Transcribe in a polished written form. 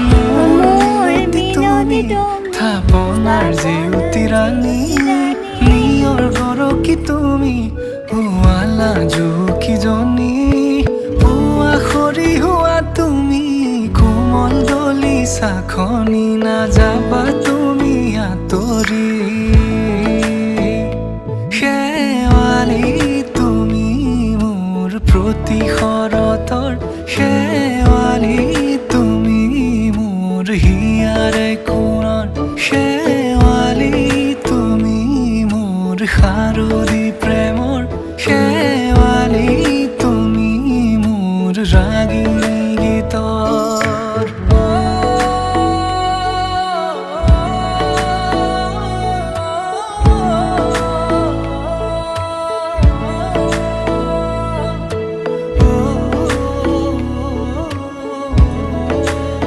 মোৰ তুমি থাপনাৰ জেউতি ৰাণী নিয়ৰ গৰকি তুমি পুৱালা জুকিজনী পুৱা খৰি হোৱা তুমি কোমল দলি চাখনি নাযাবা তুমি আঁতৰি